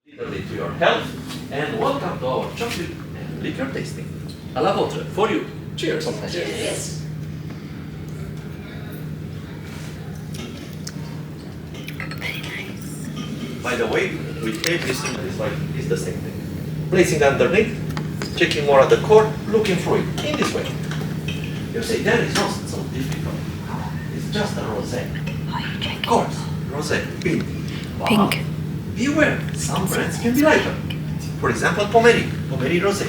Literally to your health, and welcome to our chocolate and liquor tasting. À la vôtre, for you. Cheers. Cheers. Very nice. By the way, with every single is the same thing. Placing underneath, checking more at the core, looking through it in this way. You see, there is not so difficult. It's just a rosé. Are you checking? Of course, rosé, pink. Wow. Pink. Beware, some brands can be lighter. For example, Pommery Rosé.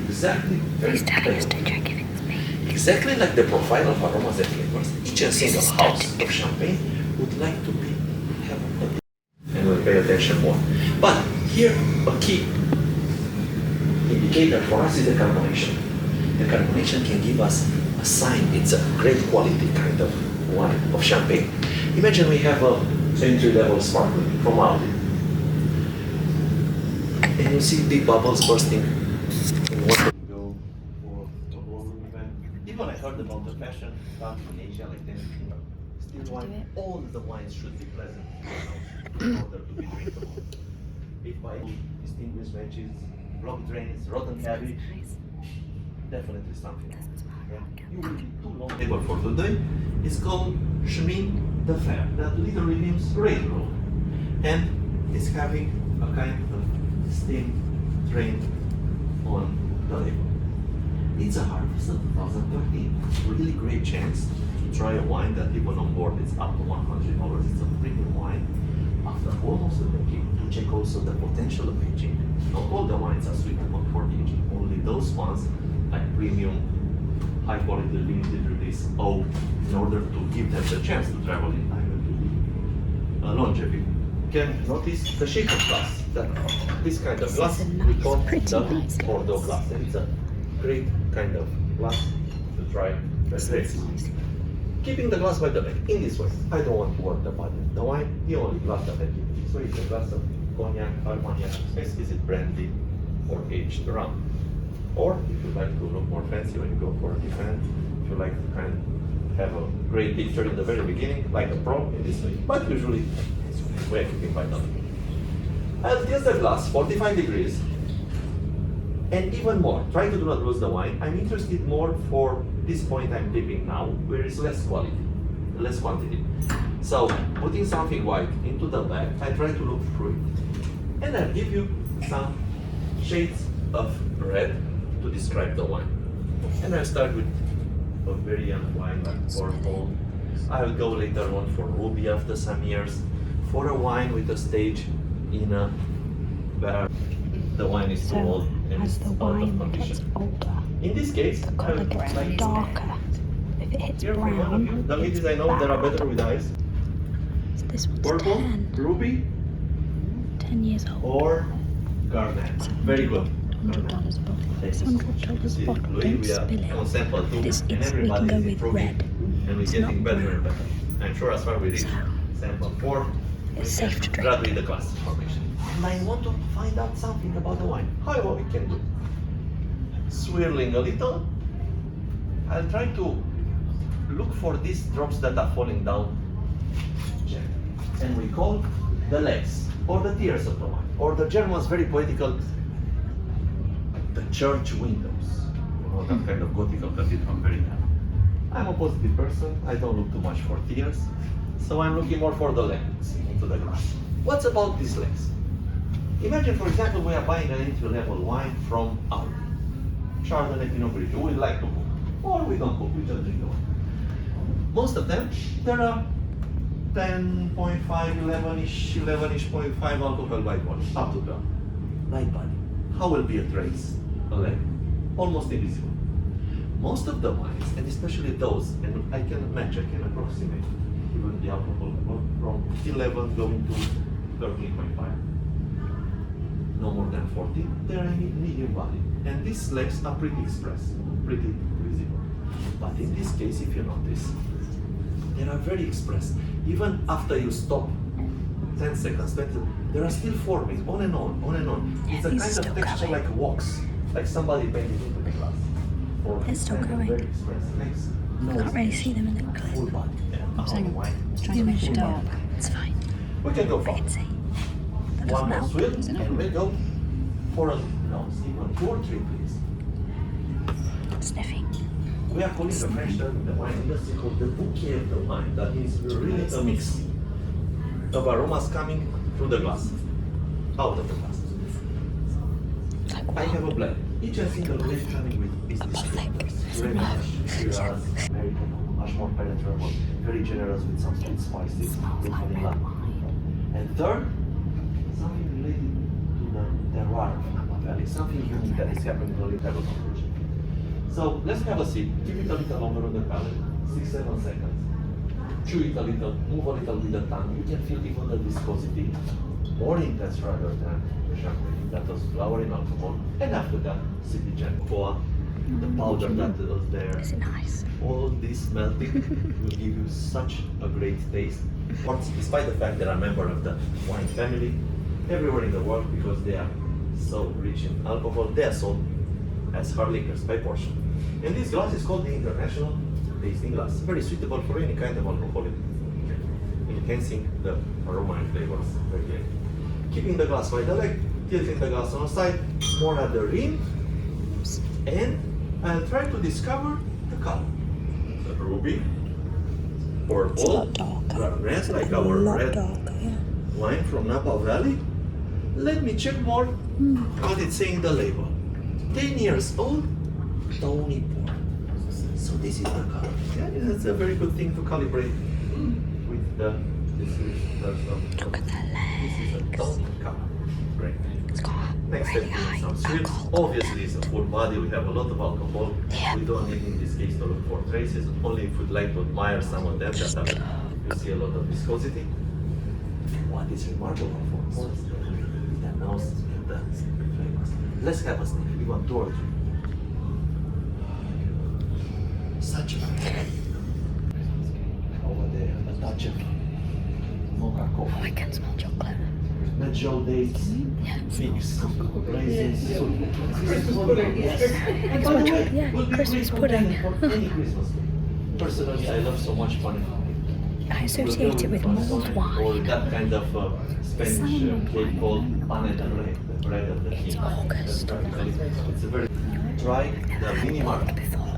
Exactly. Please tell us to check if it's pink. Exactly like the profile of aromas and flavors, each and single house of champagne would like to be have a, and we'll pay attention more. But here, a key indicator for us is the carbonation. The carbonation can give us a sign it's a great quality kind of wine, of champagne. Imagine we have a entry-level sparkling from Abbie, and you see big bubbles bursting in water. Go for a ballroom event. Even I heard about the fashion back in Asia, like that. Still wine, all the wines should be pleasant in order to be drinkable. If by distinguished matches, block drains, rotten cabbage, definitely something. Yeah. You will be too long. Table for today is called Chemin de Fer. That literally means railroad, and it's having a kind of steam train on the label. It's a harvest of 2013. Really great chance to try a wine that even on board is up to $100. It's a premium wine. After almost a decade, to check also the potential of aging. Not all the wines are suitable for aging. Only those ones like premium, high quality, limited release oak, in order to give them the chance to travel in time and to be longevity. Can notice the shape of glass. This kind of glass we call the Bordeaux glass, and it's a great kind of glass to try the grapes. Keeping the glass by the back in this way. I don't want to work the bottle. The wine, the only glass that I keep. So it's a glass of cognac, Armagnac, exquisite brandy, or aged rum. Or if you like to look more fancy when you go for an event, if you like to kind of have a great picture in the very beginning, like a pro in this way. But usually we're keeping by the back. I'll test the glass, 45 degrees. And even more, try to do not lose the wine. I'm interested more for this point I'm dipping now, where it's less quality, less quantity. So, putting something white into the bag, I try to look through it. And I'll give you some shades of red to describe the wine. And I'll start with a very young wine like purple. I'll go later on for ruby after some years, for a wine with a stage in a where the wine is too old and as it's the out of wine condition. gets older, In this case, the I colour will gets like darker. If it hits here for one of brown, you. The it's ladies I know that are better with eyes. So this one's Purple, 10, ruby, 10 years old. or garnet. Very good. $100 a bottle. It's Thank you. $100 a bottle. Louis, Don't we are spill on it. sample two, But and we can everybody go is with improving, red. and we're It's getting not better and brown. better. I'm sure as far we reach sample 4, we It's safe to can drink. graduate the class information. And I want to find out something about the wine. How we can do. Swirling a little, I'll try to look for these drops that are falling down. And we call the legs, or the tears of the wine, or the Germans very poetical, the church windows. You know, that kind of Gothical cathedral, very narrow. I'm a positive person, I don't look too much for tears, so I'm looking more for the legs into the glass. What's about these legs? Imagine, for example, we are buying an entry-level wine from Abbie, Chardonnay, Pinot Grigio. We like to cook, or we don't cook, we just drink the wine. Most of them, there are 10.5, 11-ish, 11-ish.5 alcohol by body, up to 12. Light body. How will be a trace? A leg? Almost invisible. Most of the wines, and especially those, and I can match, I can approximate even the alcohol level from 11 going to 13.5. No more than 14, they are in medium body. And these legs are pretty expressive, pretty visible. But in this case, if you notice, they are very expressive. Even after you stop 10 seconds, There are still forming, on and on, on and on. It's a He's kind still of texture going. like wax, like somebody painted into the glass. Or They're still kind of going. very expressive. Next, I can't really see them in the full clip. body. Yeah. Saying, wine. trying to make it dark. It's fine. We can go I for can see. That one doesn't more help. swim, Does it not? and we go for a even 2 or 3, please. Sniffing. We are calling the French term in the wine industry called the bouquet of the wine. That means really a mix of aromas coming through the glass, out of the glass. I have a blend. Each and single grape coming with business flavors. Very much Shiraz, American, much more penetrable, very generous with some sweet spices, with vanilla. And third, something related to the terroir of Napa Valley, something unique that is happening in the little region. So let's have a sip. Keep it a little longer on the palate, 6-7 seconds. Chew it a little, move a little with the tongue. You can feel even the viscosity, more intense rather than the champagne that was flowering alcohol. And after that, sip it gently. The powder that was there. Is it nice? All this melting will give you such a great taste. Despite the fact that I'm a member of the wine family, everywhere in the world, because they are so rich in alcohol, they are sold as hard liquors by portion. And this glass is called the International Tasting Glass. Very suitable for any kind of alcoholic, enhancing the aroma and flavors very well. Keeping the glass by the leg, tilting the glass on the side, more at the rim, and I'll try to discover the color. The ruby, It's a purple, lot darker. red like A our lot red darker, yeah. wine from Napa Valley. Let me check more what it's saying in the label. 10 years old, Tony Port. So this is the color. Yeah, that's a very good thing to calibrate with the Look at the this is a legs. tone color. Great. It's got Next really step high is some sweets. alcohol. Obviously, it's a full body. We have a lot of alcohol. Yeah. We don't need in this case to look for traces. Only if we'd like to admire some of them that have, you see a lot of viscosity. What is remarkable for us is the nose and the flavors. Let's have a sniff. We want 2 or 3. Such a over there, a touch of mocha Oh, coffee. I can smell chocolate. Natural dates, Yeah. figs, raisins, Christmas pudding, yes. I can smell chocolate. Yeah, Will be Christmas great pudding. for any Christmas food. Personally, I love so much fun. I associate it with mulled Or wine. that kind of Spanish cake called pan de rey, the bread of the king. It's August. It's a very try the mini mark,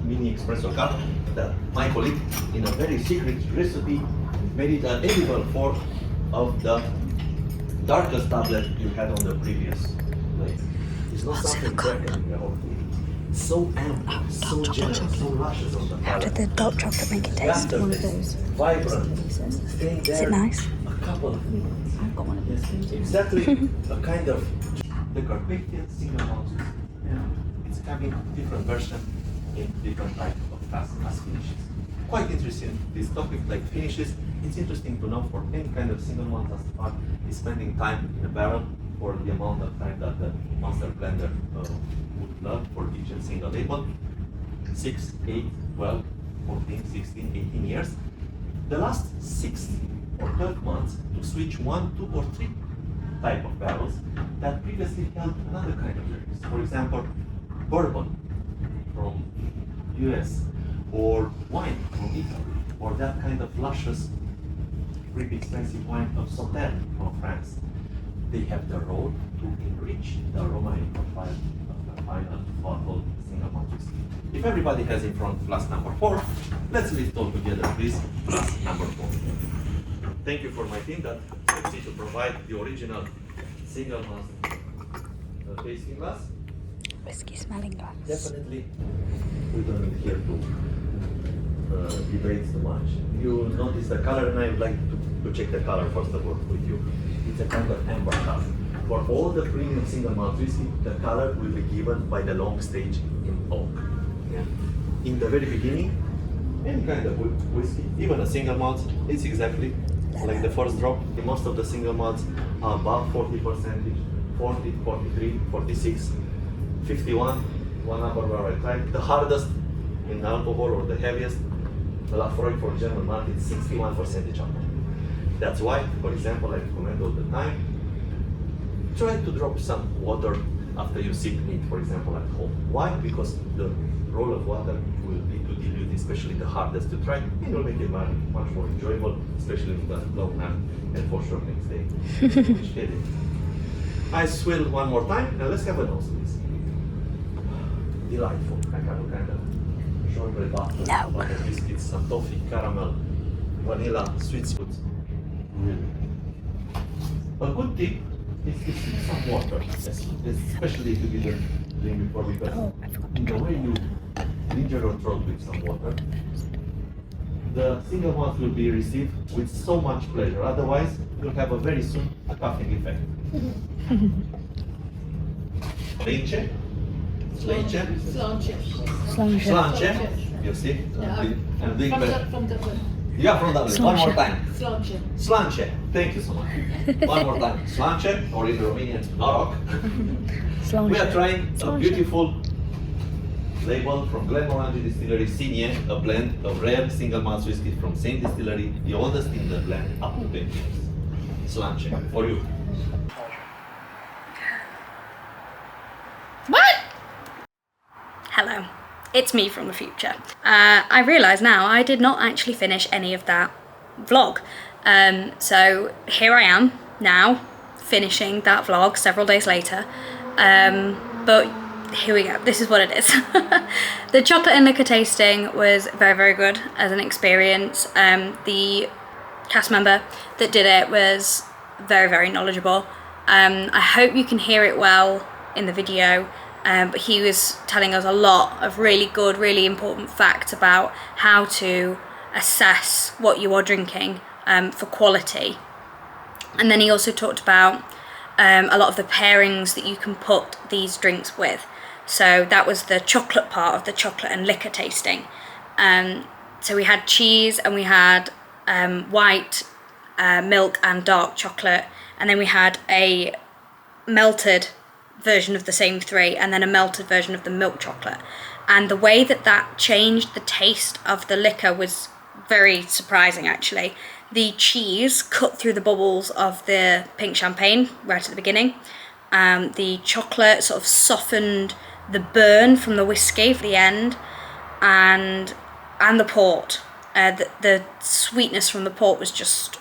mini espresso cup that my colleague in a very secret recipe made it an edible form of the darkest tablet you had on the previous plate. It's not What's in something the cup? cracked in the whole thing. So ample, so generous, so luscious on the How did palate. the dark chocolate make it taste? One of those. Vibrant, pieces. staying Is there it nice? a couple of minutes. I've got one of Yes, these. exactly a kind of the Carpathian single malts. It's coming different version in different type of as finishes. Quite interesting this topic like finishes. It's interesting to know for any kind of single malt as part is spending time in a barrel for the amount of time that the master blender would love for each and single label. 6, 8, 12, 14, 16, 18 years. The last 6 or 12 months to switch 1, 2 or 3 type of barrels that previously held another kind of drinks. For example, bourbon from US or wine from Italy or that kind of luscious, pretty expensive wine of Sauternes from France. They have the role to enrich the aroma and profile of the final bottle single malt whiskey. If everybody has in front glass number 4, let's lift all together, please. Glass number 4. Thank you for my team that helps me to provide the original single malt tasting glass. Whiskey smelling glass. Definitely, we don't need here to debate too much. You notice the color, and I would like to check the color first of all with you. It's a kind of amber color. For all the premium single malt whiskey, the color will be given by the long stage in oak. Yeah. In the very beginning, any kind of whiskey, even a single malt, it's exactly like the first drop. Most of the single malts are above 40%, 40, 43, 46, 51, one upper where I tried. The hardest in alcohol or the heaviest, the Lafroy for German malt, it's 61% alcohol. That's why, for example, I recommend all the time try to drop some water after you sip meat, for example, at home. Why? Because the role of water will be to dilute, especially the hardest to try. It will make it much more enjoyable, especially with the long nap and for sure next day. Eyes swell one more time, and let's have a nose, please. Delightful. I have a kind of shortbread butter biscuits, some toffee, caramel, vanilla, sweet fruits. Really. A good tip is to sip some water, especially if you didn't drink before, because in the way you clean your throat with some water, the single ones will be received with so much pleasure. Otherwise, you'll have a very soon a coughing effect. Slanche? Slanche? You see? And big From Dublin. Yeah, from Dublin. One more time. Slanche. Slanche. Thank you so much. One more time. Slanche, or in Romanian, Noroc. We are trying a beautiful label from Glenmorangie Distillery Senior, a blend of rare single malt whiskey from same distillery, the oldest in the blend, up to 10 years. Slanche, for you. What? Hello, it's me from the future. I realise now I did not actually finish any of that vlog. So here I am now, finishing that vlog several days later. But here we go, this is what it is. The chocolate and liquor tasting was very, very good as an experience. The cast member that did it was very, very knowledgeable. I hope you can hear it well in the video, but he was telling us a lot of really good, really important facts about how to assess what you are drinking for quality. And then he also talked about a lot of the pairings that you can put these drinks with. So that was the chocolate part of the chocolate and liquor tasting. So we had cheese and we had white milk and dark chocolate, and then we had a melted version of the same three, and then a melted version of the milk chocolate. And the way that that changed the taste of the liquor was very surprising, actually. The cheese cut through the bubbles of the pink champagne right at the beginning. The chocolate sort of softened the burn from the whiskey for the end, and the port. The sweetness from the port was just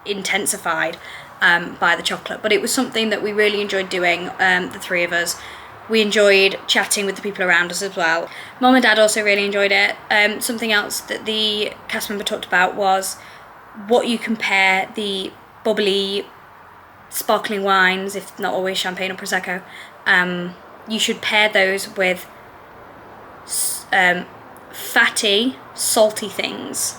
intensified by the chocolate. But it was something that we really enjoyed doing, the three of us. We enjoyed chatting with the people around us as well. Mum and Dad also really enjoyed it. Something else that the cast member talked about was what you compare the bubbly sparkling wines, if not always champagne or Prosecco, you should pair those with fatty, salty things.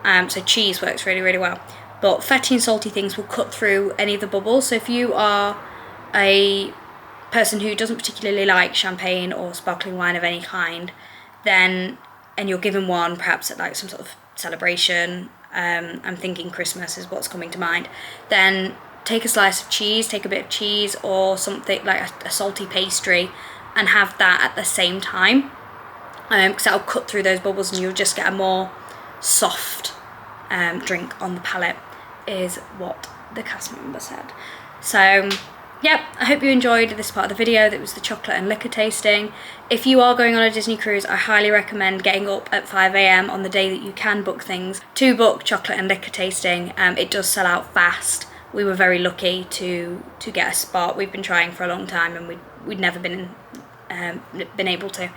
So cheese works really, really well. But fatty and salty things will cut through any of the bubbles. So if you are a person who doesn't particularly like champagne or sparkling wine of any kind, then, and you're given one perhaps at like some sort of celebration, I'm thinking Christmas is what's coming to mind, then take a slice of cheese, take a bit of cheese or something like a salty pastry, and have that at the same time, because that'll cut through those bubbles and you'll just get a more soft drink on the palate, is what the cast member said. So yeah, I hope you enjoyed this part of the video. That was the chocolate and liquor tasting. If you are going on a Disney cruise, I highly recommend getting up at 5 AM on the day that you can book things to book chocolate and liquor tasting. It does sell out fast. We were very lucky to get a spot. We've been trying for a long time and we'd never been able to.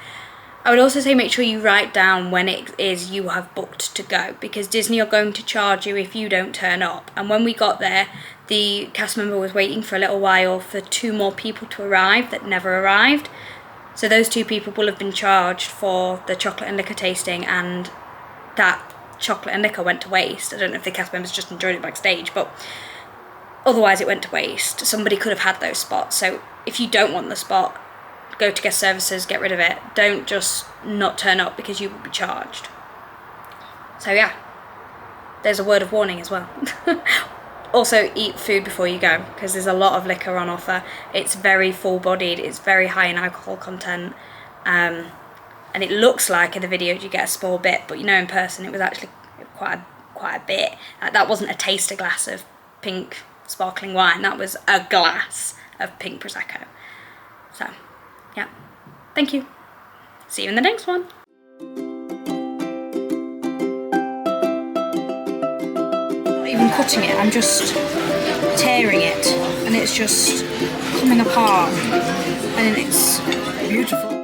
I would also say make sure you write down when it is you have booked to go, because Disney are going to charge you if you don't turn up. And when we got there, the cast member was waiting for a little while for 2 more people to arrive that never arrived. So those 2 people will have been charged for the chocolate and liquor tasting, and that chocolate and liquor went to waste. I don't know if the cast members just enjoyed it backstage, but otherwise it went to waste. Somebody could have had those spots. So if you don't want the spot, go to guest services, get rid of it. Don't just not turn up because you will be charged. So yeah, there's a word of warning as well. Also, eat food before you go, because there's a lot of liquor on offer. It's very full-bodied, it's very high in alcohol content, and it looks like in the video you get a small bit, but you know in person it was actually quite a bit. That wasn't a taster glass of pink sparkling wine. That was a glass of pink Prosecco. So, yeah. Thank you. See you in the next one. Not even cutting it, I'm just tearing it, and it's just coming apart, and it's beautiful.